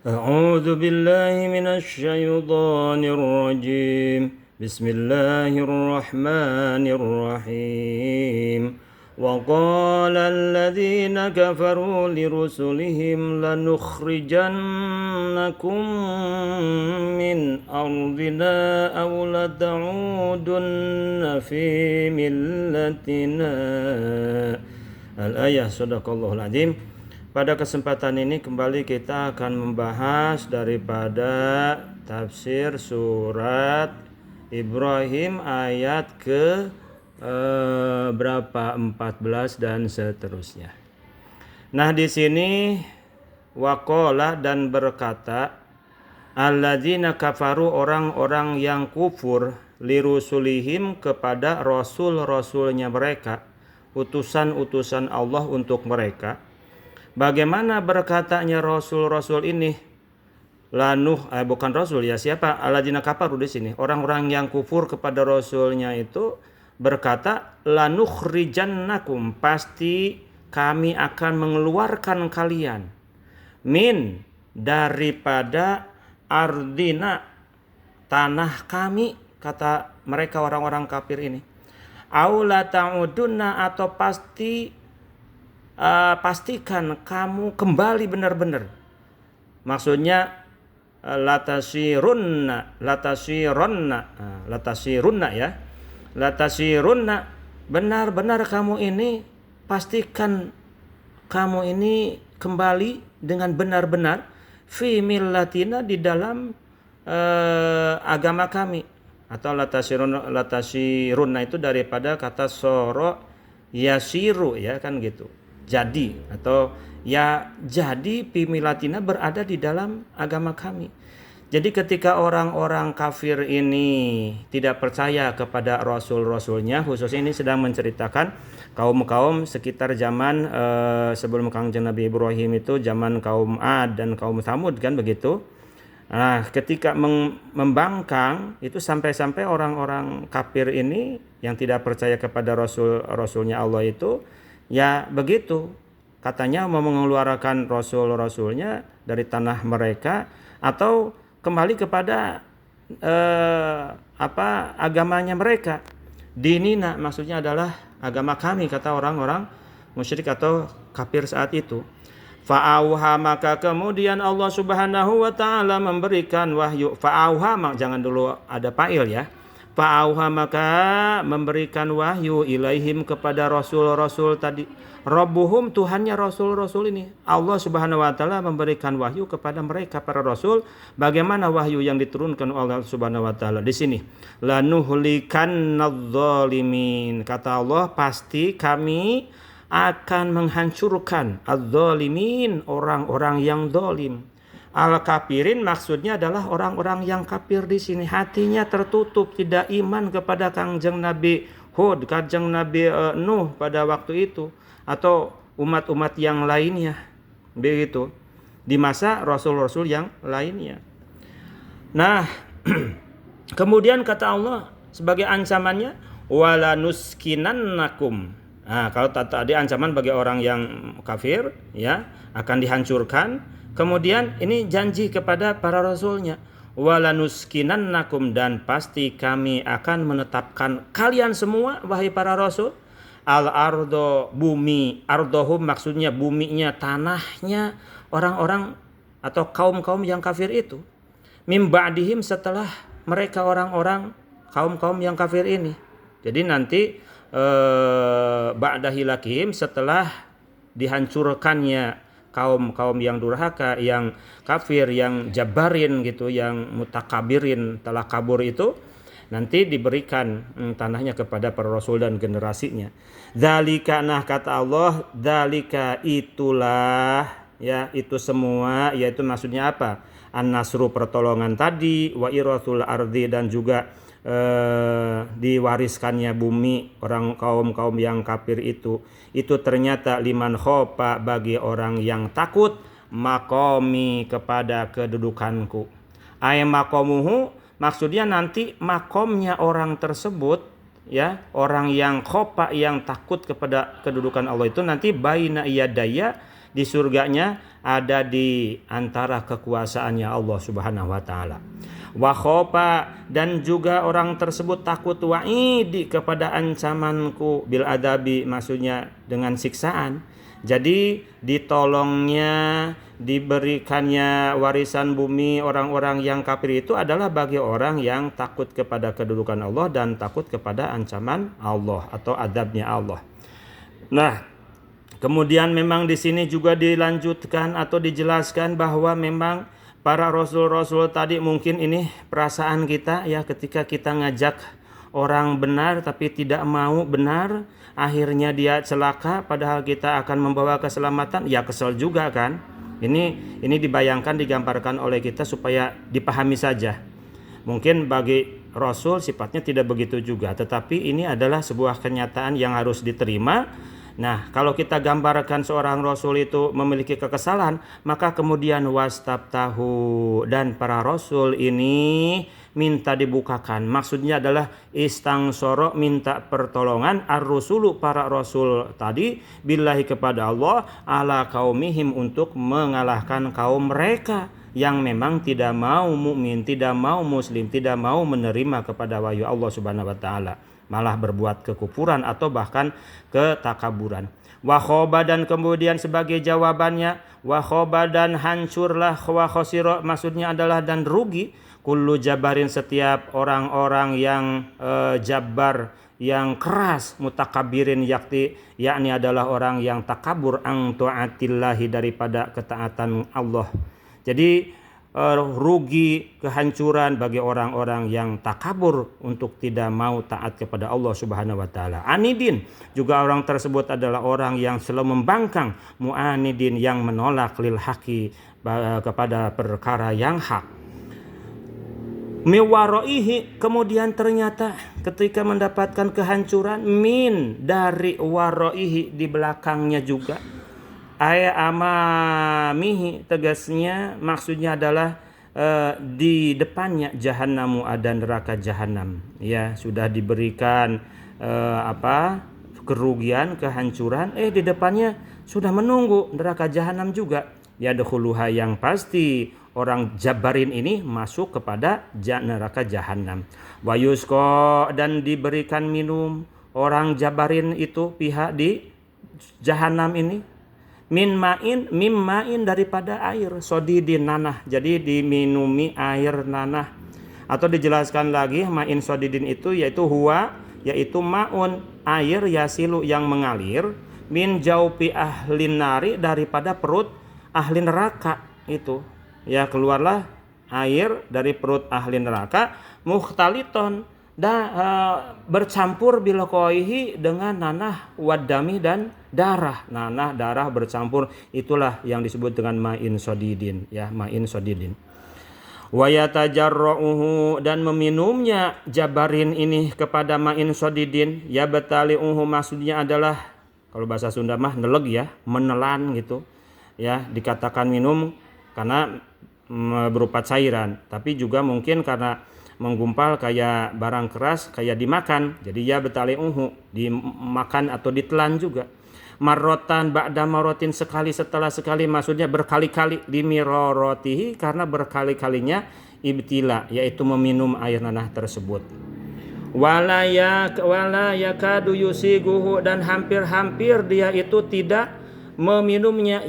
أعوذ بالله من الشيطان الرجيم بسم الله الرحمن الرحيم وقال الذين كفروا لرسلهم لنخرجنكم من أرضنا أو لتعودن في ملتنا Al-ayah sadaqallahul azim. Pada kesempatan ini kembali kita akan membahas daripada tafsir surat Ibrahim ayat ke berapa 14 dan seterusnya. Nah, di sini waqala dan berkata alladzina kafaru, orang-orang yang kufur, lirusulihim kepada rasul-rasulnya mereka, utusan-utusan Allah untuk mereka. Bagaimana berkatanya rasul-rasul ini? Bukan rasul ya, siapa? Alladzina kafaru di sini. Orang-orang yang kufur kepada rasulnya itu berkata, lanukhrijannakum, pasti kami akan mengeluarkan kalian, min, daripada ardina, tanah kami, kata mereka orang-orang kafir ini. Aula ta'udunna, atau pastikan kamu kembali benar-benar. Maksudnya latasirunna, benar-benar kamu ini, pastikan kamu ini kembali dengan benar-benar, fi millatina, di dalam agama kami. Atau latasirunna itu daripada kata soro yasiru, ya kan gitu, jadi, atau ya jadi pimilatina, berada di dalam agama kami. Jadi ketika orang-orang kafir ini tidak percaya kepada rasul-rasulnya, khususnya ini sedang menceritakan kaum-kaum sekitar zaman sebelum Kangjeng Nabi Ibrahim itu, zaman kaum Ad dan kaum Tsamud, kan begitu. Nah, ketika membangkang itu, sampai-sampai orang-orang kafir ini yang tidak percaya kepada rasul-rasulnya Allah itu, ya begitu, katanya mau mengeluarkan rasul-rasulnya dari tanah mereka, atau kembali kepada agamanya mereka. Dinina, maksudnya adalah agama kami, kata orang-orang musyrik atau kafir saat itu. Fa'auha, maka kemudian Allah Subhanahu wa taala memberikan wahyu. Fa'auha, jangan dulu ada fa'il ya. Fa'auha, maka memberikan wahyu, ilaihim, kepada rasul-rasul tadi. Rabbuhum, Tuhannya rasul-rasul ini. Allah Subhanahu wa taala memberikan wahyu kepada mereka para rasul. Bagaimana wahyu yang diturunkan oleh Allah Subhanahu wa taala di sini? Lanuhlikannadh-dhalimin, kata Allah, pasti kami akan menghancurkan adz-dzalimin, orang-orang yang zalim. Al-kafirin maksudnya adalah orang-orang yang kafir di sini, hatinya tertutup, tidak iman kepada Kangjeng Nabi Hud, Kangjeng Nabi Nuh pada waktu itu, atau umat-umat yang lainnya, begitu, di masa rasul-rasul yang lainnya. Nah, kemudian kata Allah sebagai ancamannya, walanuskinannakum. Nah, kalau tadi ancaman bagi orang yang kafir, ya, akan dihancurkan. Kemudian ini janji kepada para rasulnya, walanuskinannakum, dan pasti kami akan menetapkan kalian semua, wahai para rasul, al-ardo, bumi, ardohum maksudnya buminya, tanahnya orang-orang atau kaum-kaum yang kafir itu, mim ba'dihim, setelah mereka orang-orang kaum-kaum yang kafir ini. Jadi nanti ba'da hilakihim, setelah dihancurkannya kaum-kaum yang durhaka, yang kafir, yang jabarin gitu, yang mutakabirin, telah kabur itu, nanti diberikan tanahnya kepada para rasul dan generasinya. Dzalika, nah kata Allah, dzalika, itulah, ya itu semua, yaitu maksudnya apa? An-nasru, pertolongan tadi, wa irathul ardi, dan juga diwariskannya bumi orang kaum-kaum yang kafir itu ternyata liman khofa, bagi orang yang takut, makomi, kepada kedudukanku. Ay makomuhu, maksudnya nanti makomnya orang tersebut, ya, orang yang khofa, yang takut kepada kedudukan Allah itu, nanti baina yadaya, di surganya ada di antara kekuasaannya Allah Subhanahu wa taala. Wa khofa, dan juga orang tersebut takut wa'idi, kepada ancamanku, bil adabi, maksudnya dengan siksaan. Jadi ditolongnya, diberikannya warisan bumi orang-orang yang kafir itu adalah bagi orang yang takut kepada kedudukan Allah dan takut kepada ancaman Allah atau adabnya Allah. Nah, kemudian memang di sini juga dilanjutkan atau dijelaskan bahwa memang para rasul-rasul tadi, mungkin ini perasaan kita ya, ketika kita ngajak orang benar tapi tidak mau benar, akhirnya dia celaka padahal kita akan membawa keselamatan, ya kesel juga kan. Ini dibayangkan, digambarkan oleh kita supaya dipahami saja. Mungkin bagi rasul sifatnya tidak begitu juga, tetapi ini adalah sebuah kenyataan yang harus diterima. Nah, kalau kita gambarkan seorang rasul itu memiliki kekesalan, maka kemudian wastabtahu, dan para rasul ini minta dibukakan. Maksudnya adalah istangsoro, minta pertolongan, ar-rusulu, para rasul tadi, billahi, kepada Allah, ala kaumihim, untuk mengalahkan kaum mereka yang memang tidak mau mukmin, tidak mau muslim, tidak mau menerima kepada wahyu Allah Subhanahu wa taala, malah berbuat kekufuran atau bahkan ketakaburan. Wa khoba, dan kemudian sebagai jawabannya, wa khoba, dan hancurlah, wa khosiro, maksudnya adalah dan rugi, kullu jabarin, setiap orang-orang yang jabar, yang keras, mutakabirin, yakni adalah orang yang takabur, ang tu'atillahi, daripada ketaatan Allah. Jadi rugi, kehancuran bagi orang-orang yang takabur untuk tidak mau taat kepada Allah Subhanahu wa taala. Anidin, juga orang tersebut adalah orang yang selalu membangkang, mu'anidin, yang menolak, lil haqi, kepada perkara yang hak. Miwaroihi, kemudian ternyata ketika mendapatkan kehancuran, min, dari waroihi, di belakangnya juga. Aya amamihi, tegasnya maksudnya adalah di depannya, jahannamu, ada neraka jahanam. Ya, sudah diberikan kerugian, kehancuran, di depannya sudah menunggu neraka jahanam juga. Ya, dakhuluha, yang pasti orang jabarin ini masuk kepada neraka jahanam. Wa yusqa, dan diberikan minum orang jabarin itu, pihak di jahanam ini, mimmain, daripada air, sodidin, nanah. Jadi diminumi air nanah. Atau dijelaskan lagi, ma'in sodidin itu yaitu huwa, yaitu ma'un, air, yasilu, yang mengalir, min jaupi ahlin nari, daripada perut ahli neraka itu. Ya, keluarlah air dari perut ahli neraka, mukhtaliton, bercampur bilokoihi, dengan nanah, wadami, dan darah. Nanah, darah bercampur, itulah yang disebut dengan ma'in sodidin, ya, ma'in sodidin. Wa yatajarra'uhu, dan meminumnya jabarin ini kepada ma'in sodidin, ya betali'uhu, maksudnya adalah kalau bahasa Sunda mah neleg, ya, menelan gitu. Ya, dikatakan minum karena berupa cairan, tapi juga mungkin karena menggumpal kayak barang keras, kayak dimakan. Jadi ya betali'uhu, dimakan atau ditelan juga. Marrotan ba'da marotin, sekali setelah sekali, maksudnya berkali-kali, limirorotihi, karena berkali-kalinya ibtila, yaitu meminum air nanah tersebut. Wala yakadu yusiguhu, dan hampir-hampir dia itu tidak meminumnya.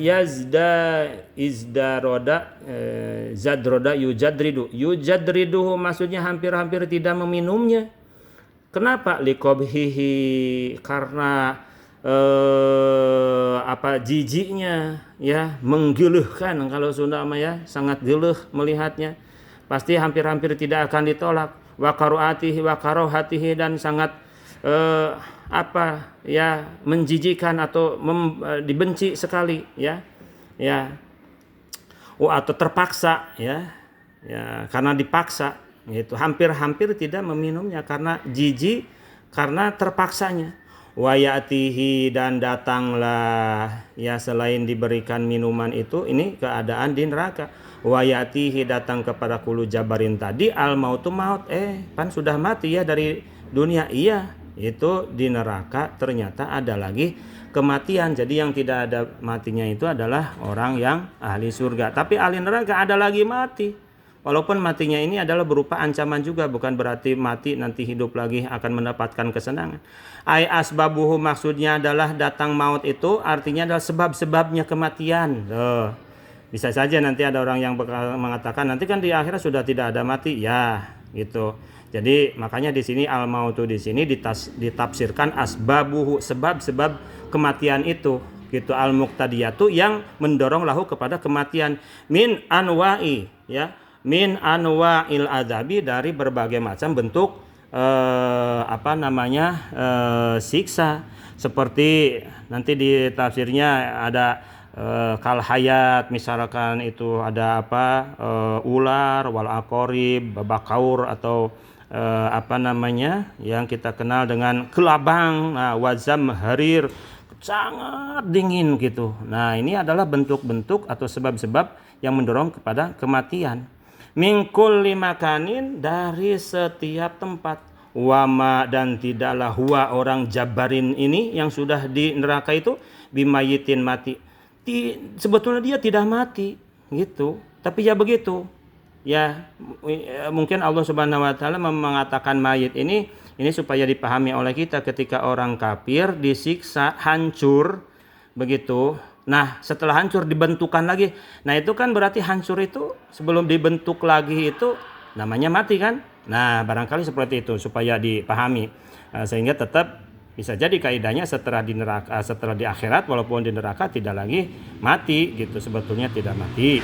Zadroda yujadriduhu, maksudnya hampir-hampir tidak meminumnya. Kenapa? Liqobhihi, karena jijiknya, ya, menggeluhkan. Kalau Sunda mah ya, sangat geluh melihatnya, pasti hampir-hampir tidak akan ditolak. Wa karohatihi, dan sangat menjijikan atau dibenci sekali, ya, atau terpaksa, ya, karena dipaksa, gitu. Hampir-hampir tidak meminumnya karena jijik, karena terpaksanya. Wa ya'tihi, dan datanglah, ya, selain diberikan minuman itu, ini keadaan di neraka. Wa ya'tihi, datang kepada kulu jabarin tadi, al mautu, maut, kan sudah mati ya dari dunia, iya, itu di neraka ternyata ada lagi kematian. Jadi yang tidak ada matinya itu adalah orang yang ahli surga. Tapi ahli neraka ada lagi mati. Walaupun matinya ini adalah berupa ancaman juga, bukan berarti mati nanti hidup lagi akan mendapatkan kesenangan. Ai asbabuhu maksudnya adalah datang maut itu artinya adalah sebab-sebabnya kematian. Bisa saja nanti ada orang yang mengatakan nanti kan di akhirat sudah tidak ada mati, ya gitu. Jadi makanya di sini al mautu di sini ditafsirkan asbabuhu, sebab-sebab kematian itu gitu, al muqtadiyatu yang mendorong lahu kepada kematian, min anwa'i ya, min anwa'il adzabi, dari berbagai macam bentuk siksa. Seperti nanti di tafsirnya ada kal hayat, misalkan itu ada ular, wal aqorib, babakaur, atau yang kita kenal dengan kelabang, wazam harir, sangat dingin gitu. Nah, ini adalah bentuk-bentuk atau sebab-sebab yang mendorong kepada kematian. Min kulli makanin, dari setiap tempat. Wama, dan tidaklah huwa orang jabarin ini yang sudah di neraka itu bimayitin, mati. Sebetulnya dia tidak mati gitu, tapi ya begitu ya. Mungkin Allah Subhanahu wa taala mengatakan mayit ini supaya dipahami oleh kita. Ketika orang kafir disiksa hancur begitu, nah setelah hancur dibentukan lagi, nah itu kan berarti hancur itu sebelum dibentuk lagi itu namanya mati kan. Nah barangkali seperti itu supaya dipahami, sehingga tetap bisa jadi kaidahnya setelah di neraka, setelah di akhirat, walaupun di neraka tidak lagi mati gitu, sebetulnya tidak mati.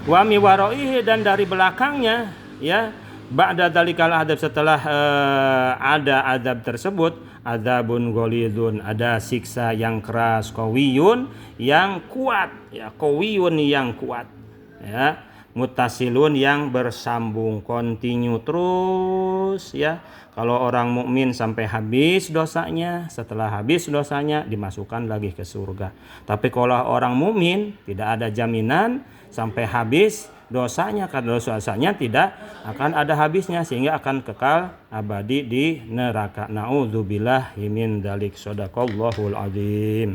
Wa mi waraihi, dan dari belakangnya ya, ba'da dzalikal adab, setelah ada adab tersebut, adzabun ghalidun, ada siksa yang keras, qawiyun, yang kuat ya, qawiyun yang kuat ya, mutasilun, yang bersambung, continue terus ya. Kalau orang mukmin sampai habis dosanya, setelah habis dosanya dimasukkan lagi ke surga. Tapi kalau orang mukmin tidak ada jaminan sampai habis dosanya, karena dosanya tidak akan ada habisnya, sehingga akan kekal abadi di neraka. Nauzubillahi min dzalik. Shadaqallahul azim.